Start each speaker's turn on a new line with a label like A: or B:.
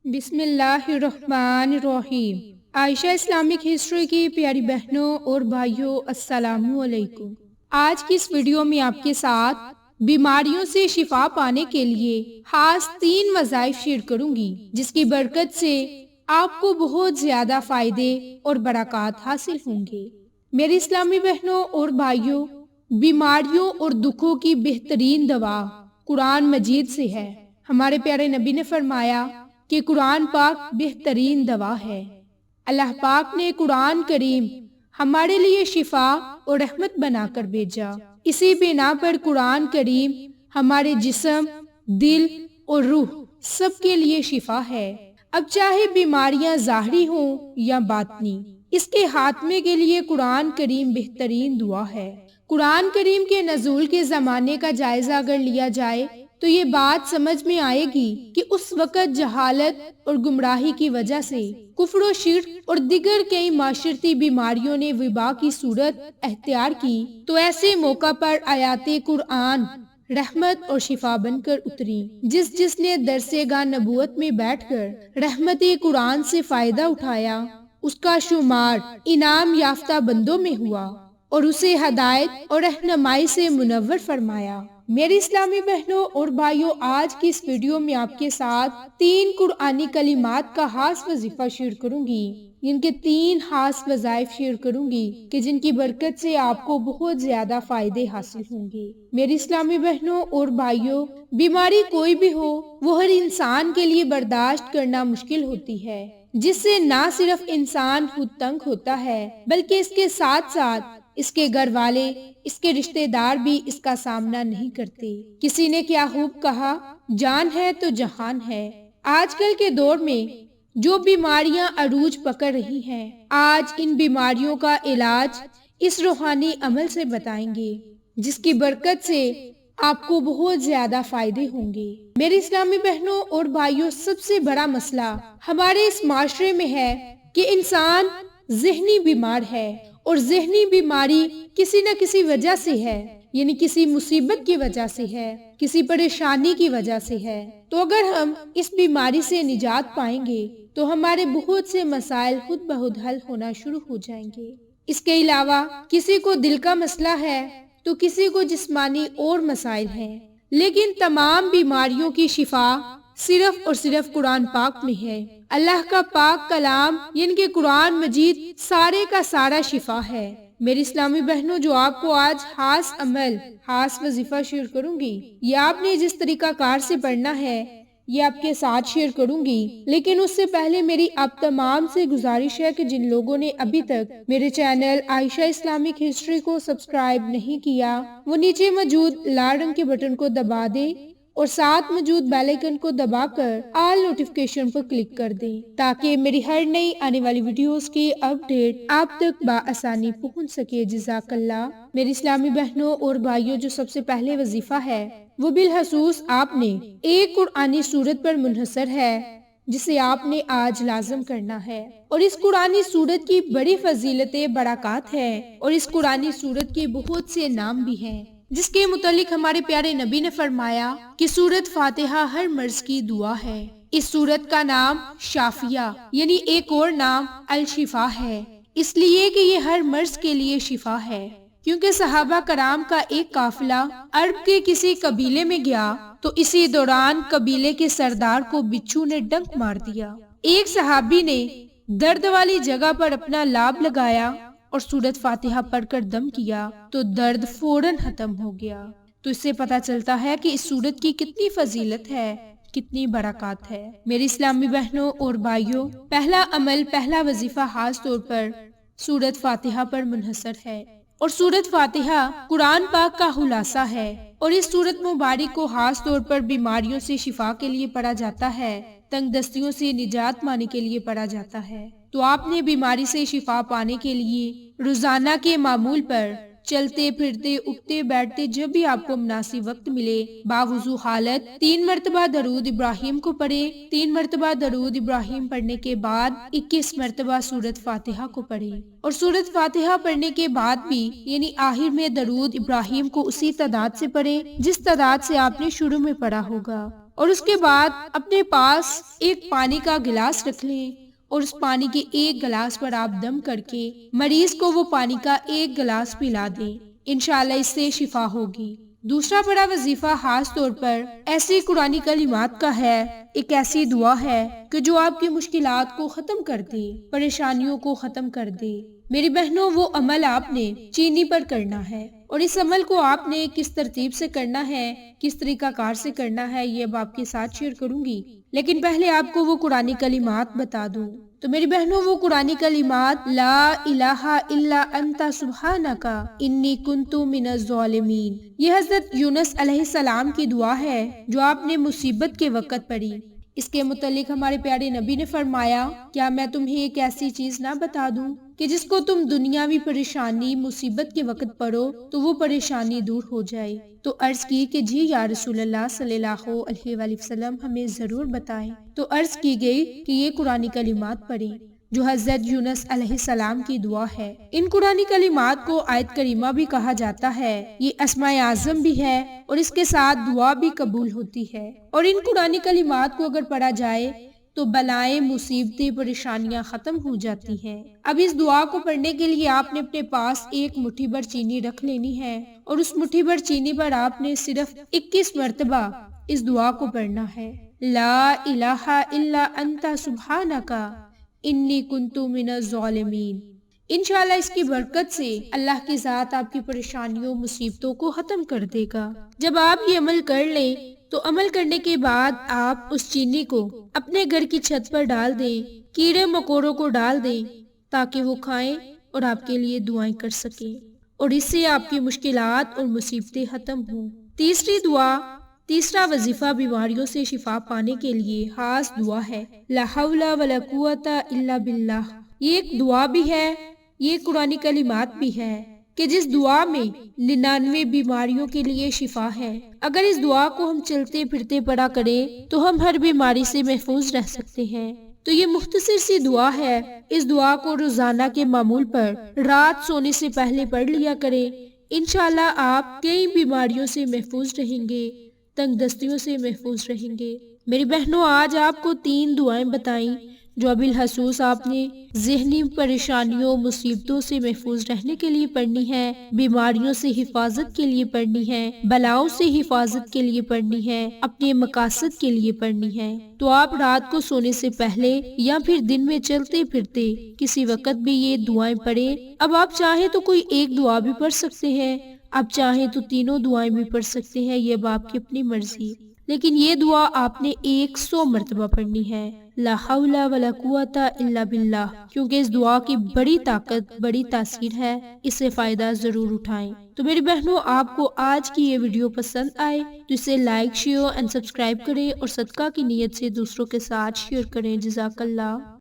A: بسم اللہ الرحمن الرحیم۔ عائشہ اسلامک ہسٹری کی پیاری بہنوں اور بھائیوں، السلام علیکم۔ آج کی اس ویڈیو میں آپ کے ساتھ بیماریوں سے شفا پانے کے لیے خاص 3 وظائف شیئر کروں گی، جس کی برکت سے آپ کو بہت زیادہ فائدے اور برکات حاصل ہوں گے۔ میری اسلامی بہنوں اور بھائیوں، بیماریوں اور دکھوں کی بہترین دوا قرآن مجید سے ہے۔ ہمارے پیارے نبی نے فرمایا کہ قرآن پاک بہترین دوا ہے۔ اللہ پاک نے قرآن کریم ہمارے لیے شفا اور رحمت بنا کر بھیجا۔ اسی بنا پر قرآن کریم ہمارے جسم، دل اور روح سب کے لیے شفا ہے۔ اب چاہے بیماریاں ظاہری ہوں یا باطنی، اس کے خاتمے کے لیے قرآن کریم بہترین دعا ہے۔ قرآن کریم کے نزول کے زمانے کا جائزہ اگر لیا جائے تو یہ بات سمجھ میں آئے گی کہ اس وقت جہالت اور گمراہی کی وجہ سے کفر و شرک اور دیگر کئی معاشرتی بیماریوں نے وبا کی صورت اختیار کی، تو ایسے موقع پر آیات قرآن رحمت اور شفا بن کر اتری۔ جس نے درس گاہ نبوت میں بیٹھ کر رحمت قرآن سے فائدہ اٹھایا، اس کا شمار انعام یافتہ بندوں میں ہوا اور اسے ہدایت اور رہنمائی سے منور فرمایا۔ میری اسلامی بہنوں اور بھائیوں، آج کی اس ویڈیو میں آپ کے ساتھ 3 قرآنی کلمات کا خاص وظیفہ شیئر کروں گی، ان کے 3 خاص وظائف شیئر کروں گی کہ جن کی برکت سے آپ کو بہت زیادہ فائدے حاصل ہوں گے۔ میری اسلامی بہنوں اور بھائیوں، بیماری کوئی بھی ہو، وہ ہر انسان کے لیے برداشت کرنا مشکل ہوتی ہے، جس سے نہ صرف انسان خود تنگ ہوتا ہے بلکہ اس کے ساتھ ساتھ اس کے گھر والے، اس کے رشتہ دار بھی اس کا سامنا نہیں کرتے۔ کسی نے کیا خوب کہا، جان ہے تو جہان ہے۔ آج کل کے دور میں جو بیماریاں عروج پکڑ رہی ہیں، آج ان بیماریوں کا علاج اس روحانی عمل سے بتائیں گے، جس کی برکت سے آپ کو بہت زیادہ فائدے ہوں گے۔ میری اسلامی بہنوں اور بھائیوں، سب سے بڑا مسئلہ ہمارے اس معاشرے میں ہے کہ انسان ذہنی بیمار ہے، اور ذہنی بیماری کسی نہ کسی وجہ سے ہے، یعنی کسی مصیبت کی وجہ سے ہے، کسی پریشانی کی وجہ سے ہے۔ تو اگر ہم اس بیماری سے نجات پائیں گے تو ہمارے بہت سے مسائل خود بخود حل ہونا شروع ہو جائیں گے۔ اس کے علاوہ کسی کو دل کا مسئلہ ہے تو کسی کو جسمانی اور مسائل ہیں، لیکن تمام بیماریوں کی شفا صرف اور صرف قرآن پاک میں ہے۔ اللہ کا پاک کلام یعنی کہ قرآن مجید سارے کا سارا شفا ہے۔ میری اسلامی بہنوں، جو آپ کو آج خاص عمل، خاص وظیفہ شیئر کروں گی، یہ آپ نے جس طریقہ کار سے پڑھنا ہے، یہ آپ کے ساتھ شیئر کروں گی، لیکن اس سے پہلے میری آپ تمام سے گزارش ہے کہ جن لوگوں نے ابھی تک میرے چینل عائشہ اسلامک ہسٹری کو سبسکرائب نہیں کیا، وہ نیچے موجود لال رنگ کے بٹن کو دبا دیں اور ساتھ موجود بیل آئیکن کو دبا کر آل نوٹیفیکیشن پر کلک کر دیں، تاکہ میری ہر نئی آنے والی ویڈیوز کی اپڈیٹ آپ تک بآسانی پہنچ سکے۔ جزاک اللہ۔ میری اسلامی بہنوں اور بھائیوں، جو سب سے پہلے وظیفہ ہے وہ بالخصوص آپ نے ایک قرآنی سورت پر منحصر ہے، جسے آپ نے آج لازم کرنا ہے۔ اور اس قرآنی سورت کی بڑی فضیلتیں، برکات ہے، اور اس قرآنی سورت کے بہت سے نام بھی ہیں، جس کے متعلق ہمارے پیارے نبی نے فرمایا کہ سورت فاتحہ ہر مرض کی دعا ہے۔ اس سورت کا نام شافیہ یعنی ایک اور نام الشفا ہے، اس لیے کہ یہ ہر مرض کے لیے شفا ہے، کیونکہ صحابہ کرام کا ایک قافلہ عرب کے کسی قبیلے میں گیا تو اسی دوران قبیلے کے سردار کو بچھو نے ڈنک مار دیا۔ ایک صحابی نے درد والی جگہ پر اپنا لاب لگایا اور سورت فاتحہ پڑھ کر دم کیا تو درد فوراً ختم ہو گیا۔ تو اس سے پتہ چلتا ہے کہ اس سورت کی کتنی فضیلت ہے، کتنی برکات ہے۔ میری اسلامی بہنوں اور بھائیوں، پہلا عمل، پہلا وظیفہ خاص طور پر سورت فاتحہ پر منحصر ہے، اور سورت فاتحہ قرآن پاک کا خلاصہ ہے، اور اس سورت مبارک کو خاص طور پر بیماریوں سے شفا کے لیے پڑھا جاتا ہے، تنگ دستیوں سے نجات پانے کے لیے پڑھا جاتا ہے۔ تو آپ نے بیماری سے شفا پانے کے لیے روزانہ کے معمول پر چلتے پھرتے، اٹھتے بیٹھتے، جب بھی آپ کو مناسب وقت ملے، باوضو حالت 3 مرتبہ درود ابراہیم کو پڑھیں۔ 3 مرتبہ درود ابراہیم پڑھنے کے بعد 21 مرتبہ سورت فاتحہ کو پڑھیں، اور سورت فاتحہ پڑھنے کے بعد بھی یعنی آخر میں درود ابراہیم کو اسی تعداد سے پڑھیں جس تعداد سے آپ نے شروع میں پڑھا ہوگا، اور اس کے بعد اپنے پاس ایک پانی کا گلاس رکھ لیں اور اس پانی کے ایک گلاس پر آپ دم کر کے مریض کو وہ پانی کا ایک گلاس پلا دیں، انشاءاللہ اس سے شفا ہوگی۔ دوسرا بڑا وظیفہ خاص طور پر ایسی قرآنی کلمات کا ہے، ایک ایسی دعا ہے کہ جو آپ کی مشکلات کو ختم کر دے، پریشانیوں کو ختم کر دے۔ میری بہنوں، وہ عمل آپ نے چینی پر کرنا ہے، اور اس عمل کو آپ نے کس ترتیب سے کرنا ہے، کس طریقہ کار سے کرنا ہے، یہ اب آپ کے ساتھ شیئر کروں گی، لیکن پہلے آپ کو وہ قرآنی کلمات بتا دوں۔ تو میری بہنوں، وہ قرآنی کلمات لا الہ الا انت سبحانک انی کنت من الظالمین، یہ حضرت یونس علیہ السلام کی دعا ہے جو آپ نے مصیبت کے وقت پڑھی۔ اس کے متعلق ہمارے پیارے نبی نے فرمایا، کیا میں تمہیں ایک ایسی چیز نہ بتا دوں کہ جس کو تم دنیاوی پریشانی مصیبت کے وقت پڑھو تو وہ پریشانی دور ہو جائے؟ تو عرض کی کہ جی یا رسول اللہ صلی اللہ علیہ وآلہ وسلم، ہمیں ضرور بتائیں۔ تو عرض کی گئی کہ یہ قرآنی کلمات پڑھیں جو حضرت یونس علیہ السلام کی دعا ہے۔ ان قرآنی کلمات کو آیت کریمہ بھی کہا جاتا ہے، یہ اسماء اعظم بھی ہے اور اس کے ساتھ دعا بھی قبول ہوتی ہے، اور ان قرآنی کلمات کو اگر پڑھا جائے تو بلائیں، مصیبتیں، پریشانیاں ختم ہو جاتی ہیں۔ اب اس دعا کو پڑھنے کے لیے آپ نے اپنے پاس ایک مٹھی بھر چینی رکھ لینی ہے، اور اس مٹھی بھر چینی پر آپ نے صرف 21 مرتبہ اس دعا کو پڑھنا ہے، لا الہ الا انت سبحانک انی کنت من الظالمین۔ انشاءاللہ اس کی برکت سے اللہ کی ذات آپ کی پریشانیوں، مصیبتوں کو ختم کر دے گا۔ جب آپ یہ عمل کر لیں تو عمل کرنے کے بعد آپ اس چینی کو اپنے گھر کی چھت پر ڈال دیں، کیڑے مکوڑوں کو ڈال دیں تاکہ وہ کھائیں اور آپ کے لیے دعائیں کر سکیں، اور اس سے آپ کی مشکلات اور مصیبتیں ختم ہوں۔ تیسری دعا، تیسرا وظیفہ بیماریوں سے شفا پانے کے لیے خاص دعا ہے، لا حول ولا قوت الا باللہ۔ یہ ایک دعا بھی ہے، یہ قرآنی کلمات بھی ہے کہ جس دعا میں 99 بیماریوں کے لیے شفا ہے۔ اگر اس دعا کو ہم چلتے پھرتے پڑھا کریں تو ہم ہر بیماری سے محفوظ رہ سکتے ہیں۔ تو یہ مختصر سی دعا ہے، اس دعا کو روزانہ کے معمول پر رات سونے سے پہلے پڑھ لیا کریں، انشاءاللہ آپ کئی بیماریوں سے محفوظ رہیں گے، تنگ دستیوں سے محفوظ رہیں گے۔ میری بہنوں، آج آپ کو 3 دعائیں بتائیں جو بالخصوص آپ نے ذہنی پریشانیوں، مصیبتوں سے محفوظ رہنے کے لیے پڑھنی ہے، بیماریوں سے حفاظت کے لیے پڑھنی ہے، بلاؤں سے حفاظت کے لیے پڑھنی ہے، اپنے مقاصد کے لیے پڑھنی ہے۔ تو آپ رات کو سونے سے پہلے یا پھر دن میں چلتے پھرتے کسی وقت بھی یہ دعائیں پڑھیں۔ اب آپ چاہیں تو کوئی ایک دعا بھی پڑھ سکتے ہیں، آپ چاہیں تو تینوں دعائیں بھی پڑھ سکتے ہیں، یہ اب آپ کی اپنی مرضی، لیکن یہ دعا آپ نے 100 مرتبہ پڑھنی ہے، لا حول ولا قوت الا باللہ، کیونکہ اس دعا کی بڑی طاقت، بڑی تاثیر ہے، اس سے فائدہ ضرور اٹھائیں۔ تو میری بہنوں، آپ کو آج کی یہ ویڈیو پسند آئے تو اسے لائک، شیئر اور سبسکرائب کریں، اور صدقہ کی نیت سے دوسروں کے ساتھ شیئر کریں۔ جزاک اللہ۔